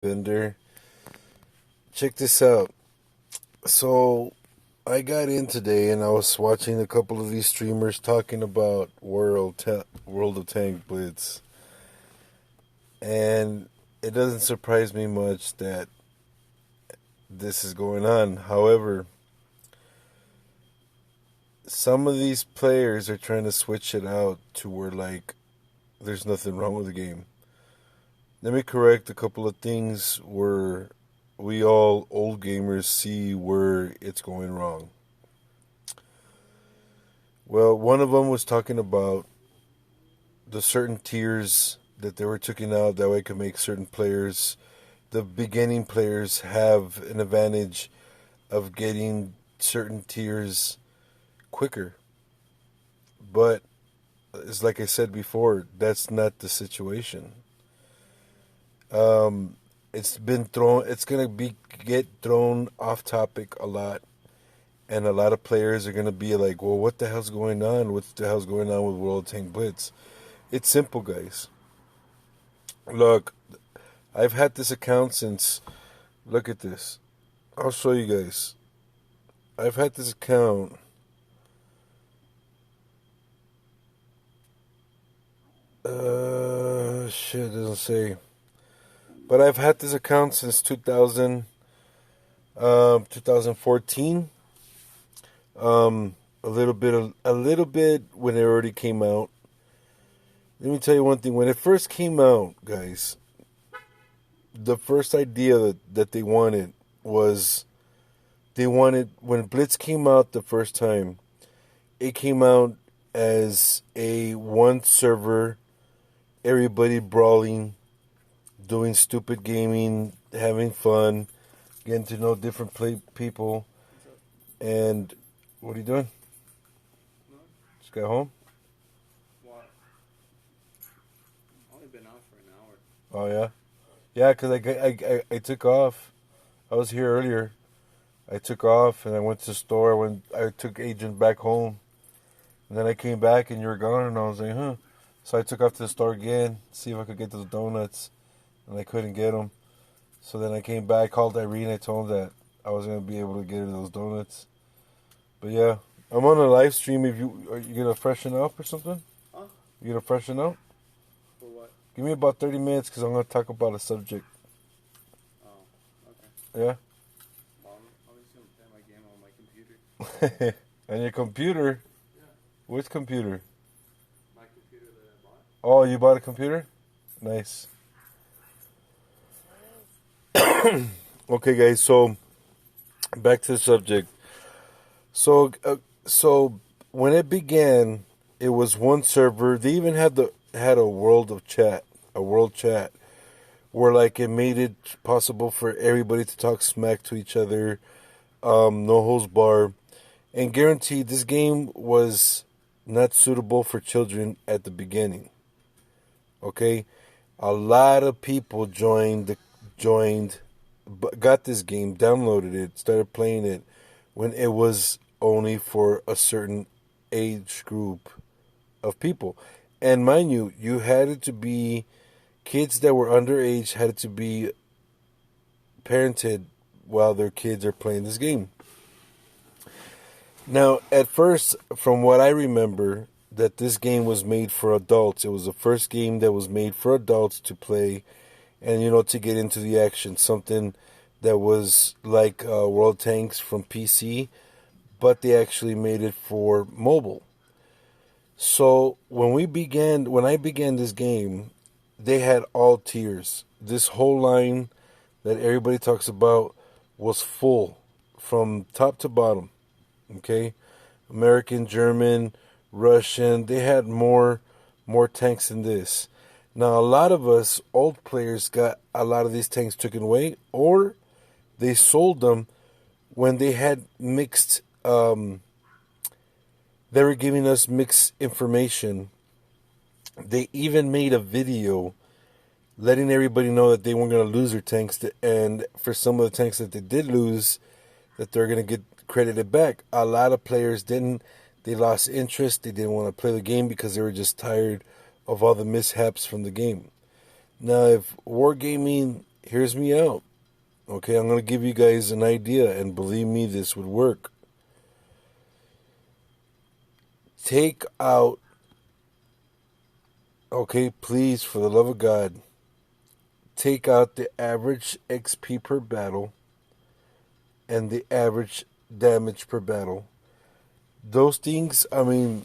Vendor. Check this out. So I got in today and I was watching a couple of these streamers talking about World of Tank Blitz, and it doesn't surprise me much that this is going on. However, some of these players are trying to switch it out to where there's nothing wrong with the game. Let me correct a couple of things where we all old gamers see where it's going wrong. Well, one of them was talking about the certain tiers that they were taking out that way it could make certain players, the beginning players, have an advantage of getting certain tiers quicker. But it's like I said before, that's not the situation. It's been thrown. It's gonna get thrown off topic a lot, and a lot of players are gonna be like, "Well, what the hell's going on? What the hell's going on with World Tank Blitz?" It's simple, guys. Look, I've had this account since. Look at this. I'll show you guys. I've had this account. Shit, it doesn't say. But I've had this account since 2014. A little bit when it already came out. Let me tell you one thing. When it first came out, guys, the first idea that they wanted was when Blitz came out the first time, it came out as a one server, everybody brawling, doing stupid gaming, having fun, getting to know different people. And what are you doing? No. Just got home? What? I've only been out for an hour. Oh, yeah? Yeah, because I took off. I was here earlier. I took off and I went to the store. I took Agent back home. And then I came back and you were gone and I was like, huh. So I took off to the store again, see if I could get those donuts. And I couldn't get them. So then I came back, called Irene. I told him that I was going to be able to get her those donuts. But yeah, I'm on a live stream. Are you going to freshen up or something? Huh? You going to freshen up? For what? Give me about 30 minutes because I'm going to talk about a subject. Oh, okay. Yeah? Well, I'm just going to play my game on my computer. On your computer? Yeah. Which computer? My computer that I bought. Oh, you bought a computer? Nice. Okay, guys, so back to the subject. So when it began, it was one server. They even had a world chat, where it made it possible for everybody to talk smack to each other, no holds bar, and guaranteed this game was not suitable for children at the beginning. Okay, a lot of people got this game, downloaded it, started playing it when it was only for a certain age group of people. And mind you, you had it to be kids that were underage had to be parented while their kids are playing this game. Now, at first, from what I remember, that this game was made for adults. It was the first game that was made for adults to play and, to get into the action. Something that was like World Tanks from PC, but they actually made it for mobile. So when I began this game, they had all tiers. This whole line that everybody talks about was full from top to bottom. Okay? American, German, Russian, they had more tanks than this. Now, a lot of us old players got a lot of these tanks taken away, or they sold them when they had mixed. They were giving us mixed information. They even made a video letting everybody know that they weren't going to lose their tanks, and for some of the tanks that they did lose, that they're going to get credited back. A lot of players didn't. They lost interest. They didn't want to play the game because they were just tired of all the mishaps from the game. Now, if wargaming here's me out. Okay, I'm going to give you guys an idea, and believe me, this would work. Take out, okay, please, for the love of God, take out the average XP per battle and the average damage per battle. Those things, I mean,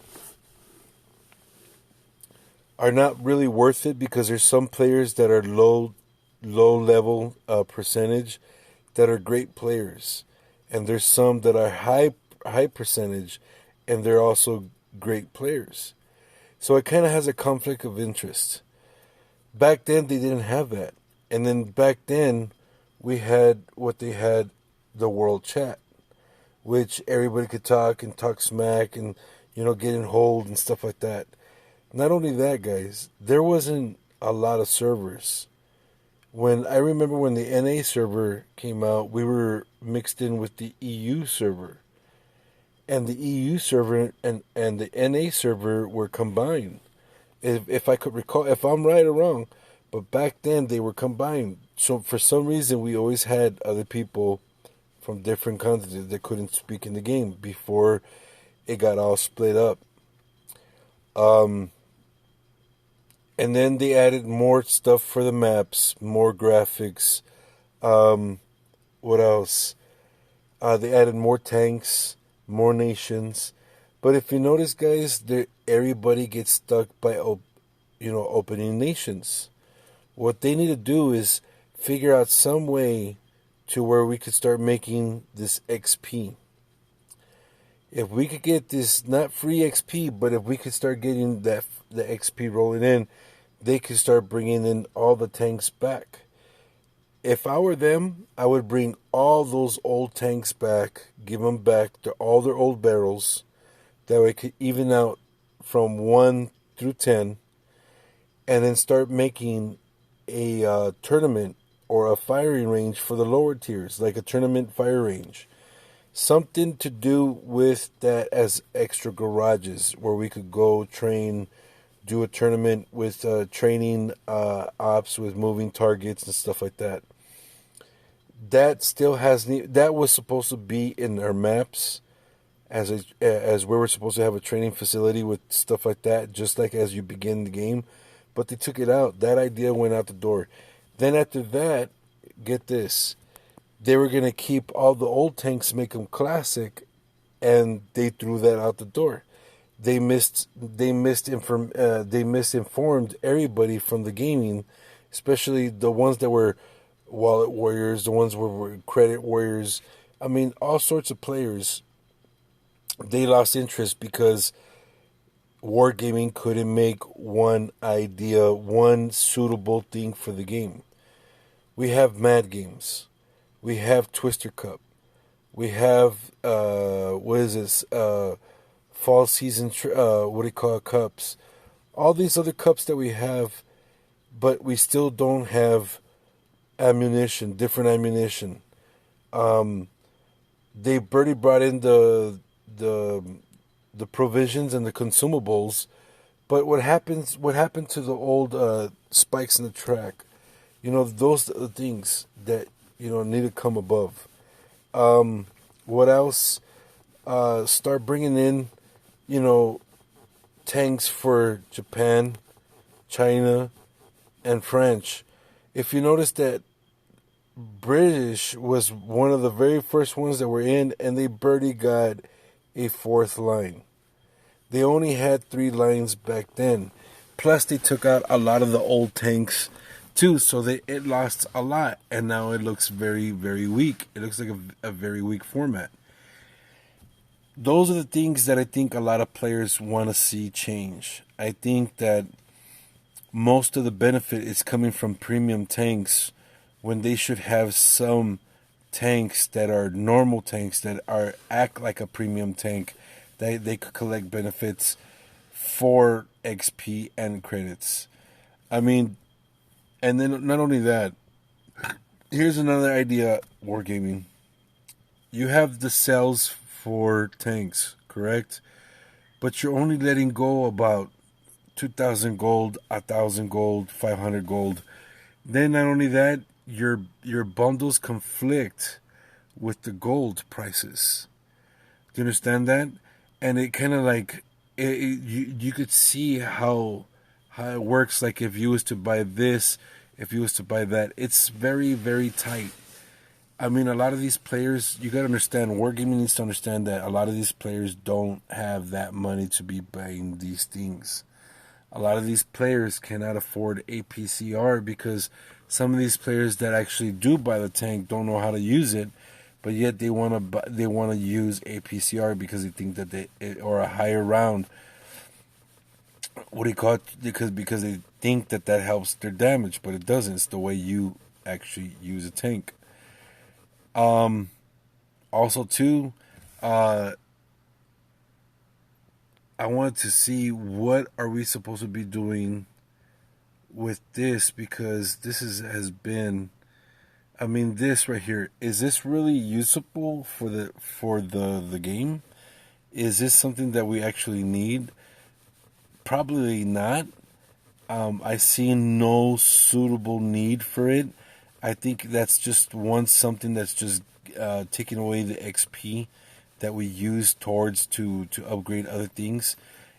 are not really worth it because there's some players that are low level percentage that are great players, and there's some that are high percentage, and they're also great players. So it kind of has a conflict of interest. Back then they didn't have that, and then back then we had what they had, the world chat, which everybody could talk and talk smack and get in hold and stuff like that. Not only that, guys, there wasn't a lot of servers. I remember when the NA server came out, we were mixed in with the EU server. And the EU server and the NA server were combined. If I could recall, if I'm right or wrong, but back then they were combined. So for some reason, we always had other people from different continents that couldn't speak in the game before it got all split up. And then they added more stuff for the maps, more graphics. What else? They added more tanks, more nations. But if you notice, guys, everybody gets stuck by opening nations. What they need to do is figure out some way to where we could start making this XP. If we could get this, not free XP, but if we could start getting the XP rolling in, they could start bringing in all the tanks back. If I were them, I would bring all those old tanks back, give them back all their old barrels. That way it could even out from 1 through 10, and then start making a tournament or a firing range for the lower tiers, like a tournament fire range. Something to do with that as extra garages where we could go train, do a tournament with training ops with moving targets and stuff like that. That still that was supposed to be in our maps as we were supposed to have a training facility with stuff like that, just like as you begin the game. But they took it out. That idea went out the door. Then after that, get this. They were going to keep all the old tanks, make them classic, and they threw that out the door. They misinformed everybody from the gaming, especially the ones that were wallet warriors, the ones that were credit warriors. I mean, all sorts of players. They lost interest because wargaming couldn't make one idea, one suitable thing for the game. We have Mad Games. We have Twister Cup. We have, what is this? Fall season, what do you call it, cups. All these other cups that we have, but we still don't have ammunition, different ammunition. They already brought in the provisions and the consumables, but what happened to the old spikes in the track? Those are the things that need to come above. What else? Start bringing in, tanks for Japan, China, and French. If you notice that British was one of the very first ones that were in, and they barely got a fourth line. They only had 3 lines back then. Plus, they took out a lot of the old tanks too, so it lost a lot, and now it looks very, very weak. It looks like a very weak format. Those are the things that I think a lot of players want to see change. I think that most of the benefit is coming from premium tanks when they should have some tanks that are normal tanks that act like a premium tank. They could collect benefits for XP and credits. I mean, and then not only that, here's another idea, Wargaming. You have the cells for tanks, correct? But you're only letting go about 2,000 gold, 1,000 gold, 500 gold. Then not only that, your bundles conflict with the gold prices. Do you understand that? And it kind of like you could see how it works. Like if you was to buy this, if you was to buy that, it's very very tight. I mean, a lot of these players, you gotta understand. Wargaming needs to understand that a lot of these players don't have that money to be buying these things. A lot of these players cannot afford APCR because some of these players that actually do buy the tank don't know how to use it, but yet they want to use APCR because they think that or a higher round. What do you call it? Because they think that helps their damage, but it doesn't. It's the way you actually use a tank. Also, too, I wanted to see what are we supposed to be doing with this because has been. I mean, this right here, is this really usable for the game? Is this something that we actually need? Probably not. I see no suitable need for it. I think that's just something that's just taking away the XP that we use towards to upgrade other things,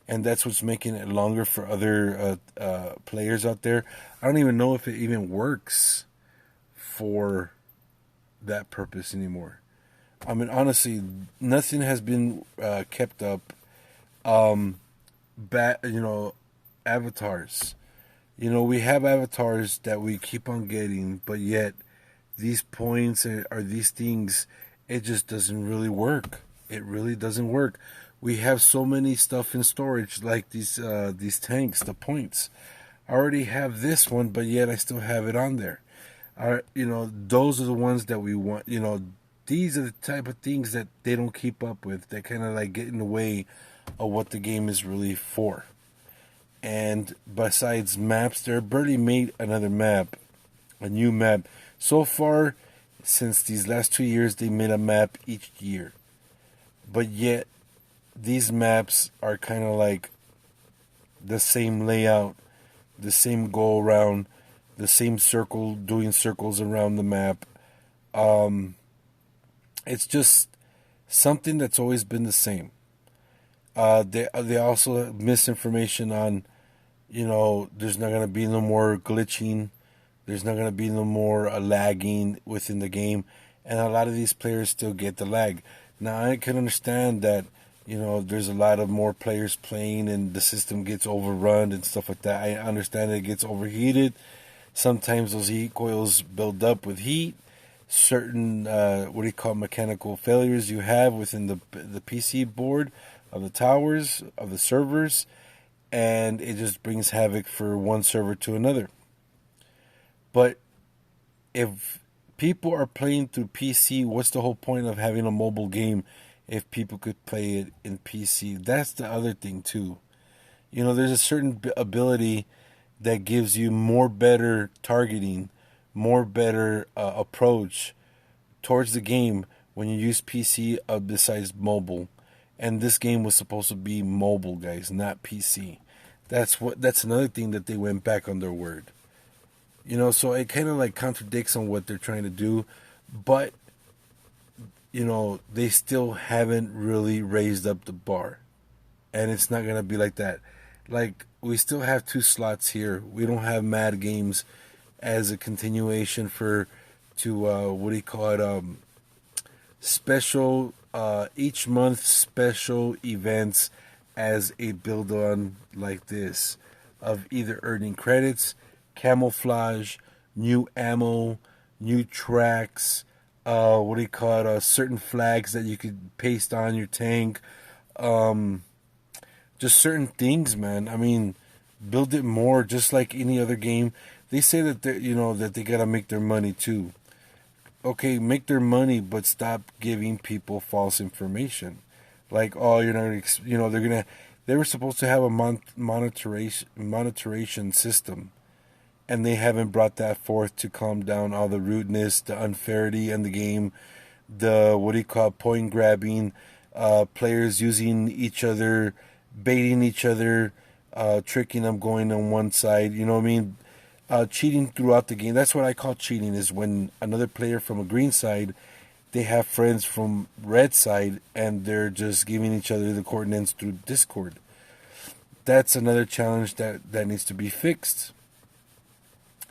and that's what's making it longer for other players out there. I don't even know if it even works for that purpose anymore. I mean, honestly, nothing has been kept up. Avatars. We have avatars that we keep on getting, but yet these points are these things. It just doesn't really work. It really doesn't work. We have so many stuff in storage, like these tanks, the points. I already have this one, but yet I still have it on there. Those are the ones that we want. These are the type of things that they don't keep up with. That kind of like get in the way of what the game is really for. And besides maps, they barely made another map, a new map. So far, since these last 2 years, they made a map each year. But yet, these maps are kind of like the same layout, the same go around, the same circle, doing circles around the map. It's just something that's always been the same. They also have misinformation on, there's not gonna be no more glitching, there's not gonna be no more lagging within the game, and a lot of these players still get the lag. Now I can understand that, there's a lot of more players playing and the system gets overrun and stuff like that. I understand it gets overheated. Sometimes those heat coils build up with heat. Certain mechanical failures you have within the PC board of the towers of the servers, and it just brings havoc for one server to another. But if people are playing through PC, what's the whole point of having a mobile game if people could play it in PC? That's the other thing too. There's a certain ability that gives you more better targeting, more better approach towards the game when you use PC besides mobile. And this game was supposed to be mobile, guys, not PC. That's another thing that they went back on their word. So it kind of like contradicts on what they're trying to do, but they still haven't really raised up the bar. And it's not going to be like that. Like, we still have 2 slots here. We don't have Mad Games as a continuation special, each month special events as a build on like this of either earning credits, camouflage, new ammo, new tracks, certain flags that you could paste on your tank, just certain things, man. I mean, build it more, just like any other game. They say that they gotta make their money too. Okay, make their money, but stop giving people false information. Like, oh, you're not, they were supposed to have a monitoration system, and they haven't brought that forth to calm down all the rudeness, the unfairity in the game, the point grabbing, players using each other, baiting each other, tricking them going on one side. You know what I mean? cheating throughout the game. That's what I call cheating, is when another player from a green side, they have friends from red side, and they're just giving each other the coordinates through Discord. That's another challenge that needs to be fixed.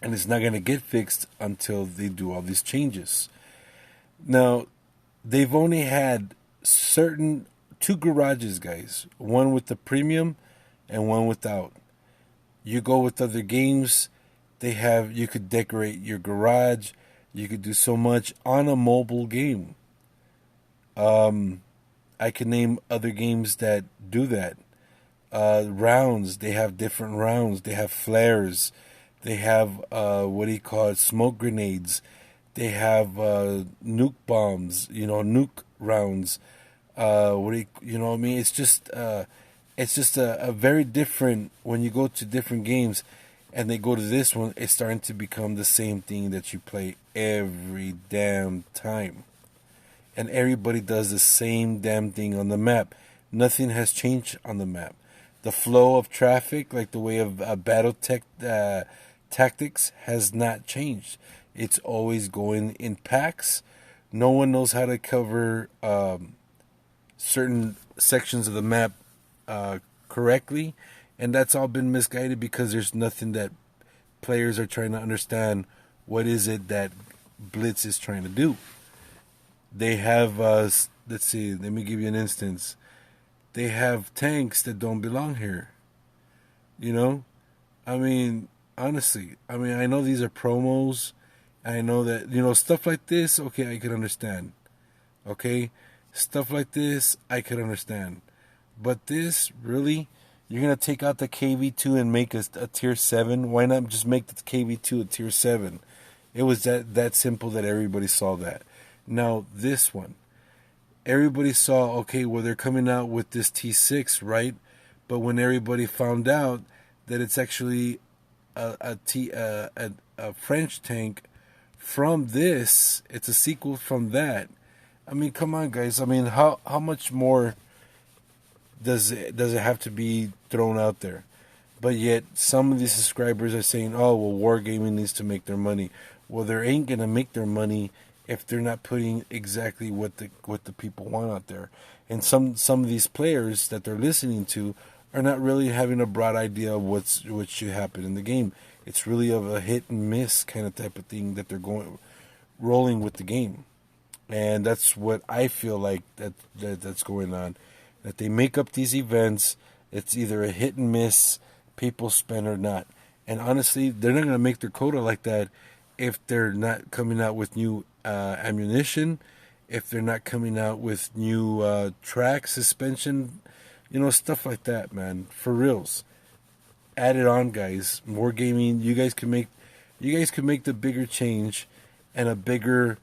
And it's not going to get fixed until they do all these changes. Now, they've only had certain two garages, guys. One with the premium and one without. You go with other games, you could decorate your garage. You could do so much on a mobile game. I can name other games that do that. Rounds, they have different rounds. They have flares. They have smoke grenades. They have nuke bombs. Nuke rounds. What I mean? It's just a very different. When you go to different games, and they go to this one, it's starting to become the same thing that you play every damn time. And everybody does the same damn thing on the map. Nothing has changed on the map. The flow of traffic, like the way of tactics, has not changed. It's always going in packs. No one knows how to cover certain sections of the map correctly. And that's all been misguided because there's nothing that players are trying to understand. What is it that Blitz is trying to do? They have, let's see, let me give you an instance. They have tanks that don't belong here. I mean, honestly, I know these are promos. I know that, stuff like this, okay, I could understand. Okay? Stuff like this, I could understand. But this, really? You're going to take out the KV2 and make a tier 7? Why not just make the KV2 a tier 7? It was that simple that everybody saw that. Now, this one. Everybody saw, okay, well, they're coming out with this T6, right? But when everybody found out that it's actually a French tank from this, it's a sequel from that. I mean, come on, guys. I mean, how much more does it have to be thrown out there? But yet some of these subscribers are saying, oh, well, Wargaming needs to make their money. Well, they ain't gonna make their money if they're not putting exactly what the people want out there. And some of these players that they're listening to are not really having a broad idea of what should happen in the game. It's really of a hit and miss kind of type of thing that they're rolling with the game. And that's what I feel like that's going on. That they make up these events, it's either a hit and miss, people spend or not. And honestly, they're not going to make their quota like that if they're not coming out with new ammunition, if they're not coming out with new track suspension, stuff like that, man. For reals. Add it on, guys. More gaming. You guys can make the bigger change and a bigger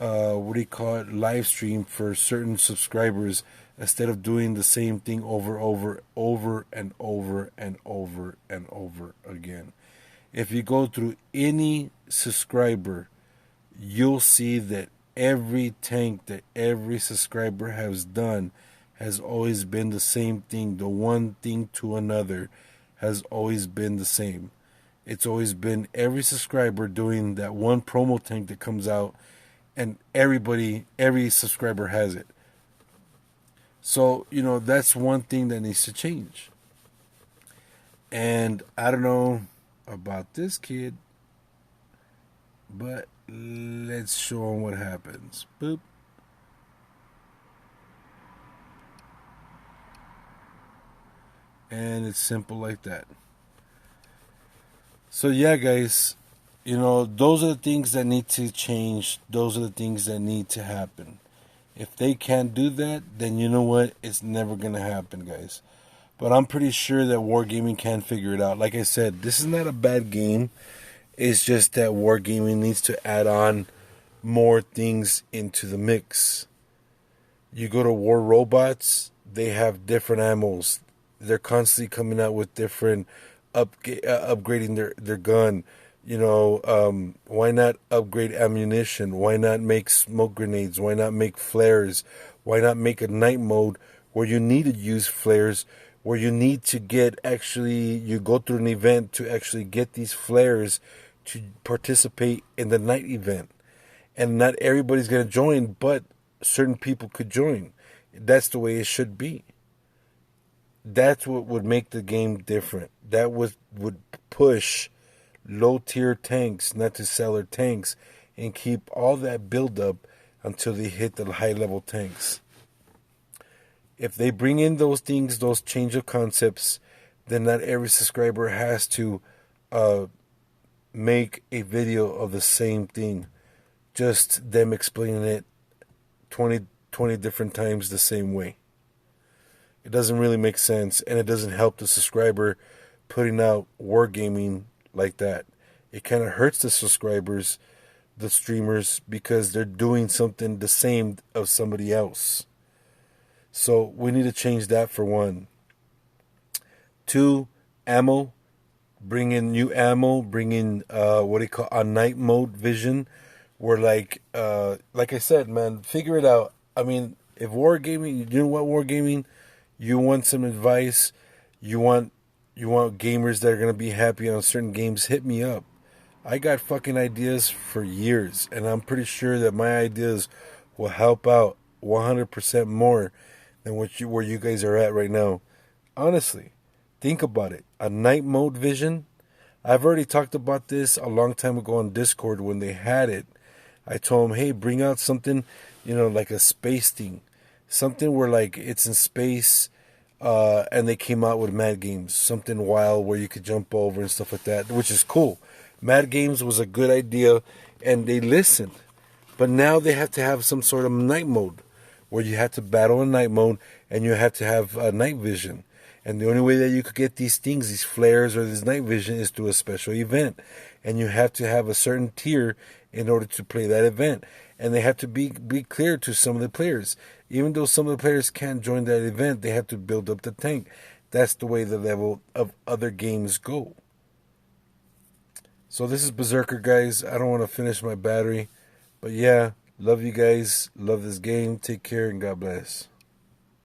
live stream for certain subscribers instead of doing the same thing over and over again. If you go through any subscriber, you'll see that every tank that every subscriber has done has always been the same thing. The one thing to another has always been the same. It's always been every subscriber doing that one promo tank that comes out, and every subscriber has it. So, that's one thing that needs to change. And I don't know about this kid, but let's show him what happens. Boop. And it's simple like that. So yeah, guys, those are the things that need to change. Those are the things that need to happen. If they can't do that, then you know what? It's never going to happen, guys. But I'm pretty sure that Wargaming can figure it out. Like I said, this is not a bad game. It's just that Wargaming needs to add on more things into the mix. You go to War Robots, they have different ammos. They're constantly coming out with different upgrading their gun. Why not upgrade ammunition? Why not make smoke grenades? Why not make flares? Why not make a night mode where you need to use flares, where you need to get actually, you go through an event to actually get these flares to participate in the night event. And not everybody's going to join, but certain people could join. That's the way it should be. That's what would make the game different. That would push low tier tanks, not to seller tanks, and keep all that build up until they hit the high level tanks. If they bring in those things, those change of concepts, then not every subscriber has to make a video of the same thing. Just them explaining it 20 different times the same way. It doesn't really make sense, and it doesn't help the subscriber putting out wargaming like that. It kind of hurts the subscribers, the streamers, because they're doing something the same of somebody else. So we need to change that for one. 2, ammo. Bring in new ammo. Bring in what do you call a night mode vision, where like I said, man, figure it out. I mean, if wargaming, you know what wargaming, you want some advice, you want gamers that are gonna be happy on certain games, hit me up. I got fucking ideas for years, and I'm pretty sure that my ideas will help out 100% more than where you guys are at right now. Honestly, think about it. A night mode vision. I've already talked about this a long time ago on Discord when they had it. I told them, hey, bring out something, like a space thing. Something where like it's in space, and they came out with Mad Games. Something wild where you could jump over and stuff like that, which is cool. Mad Games was a good idea, and they listened. But now they have to have some sort of night mode, where you have to battle in night mode, and you have to have night vision. And the only way that you could get these things, these flares or this night vision, is through a special event. And you have to have a certain tier in order to play that event. And they have to be clear to some of the players. Even though some of the players can't join that event, they have to build up the tank. That's the way the level of other games go. So this is Berserker, guys. I don't want to finish my battery. But yeah, love you guys. Love this game. Take care and God bless.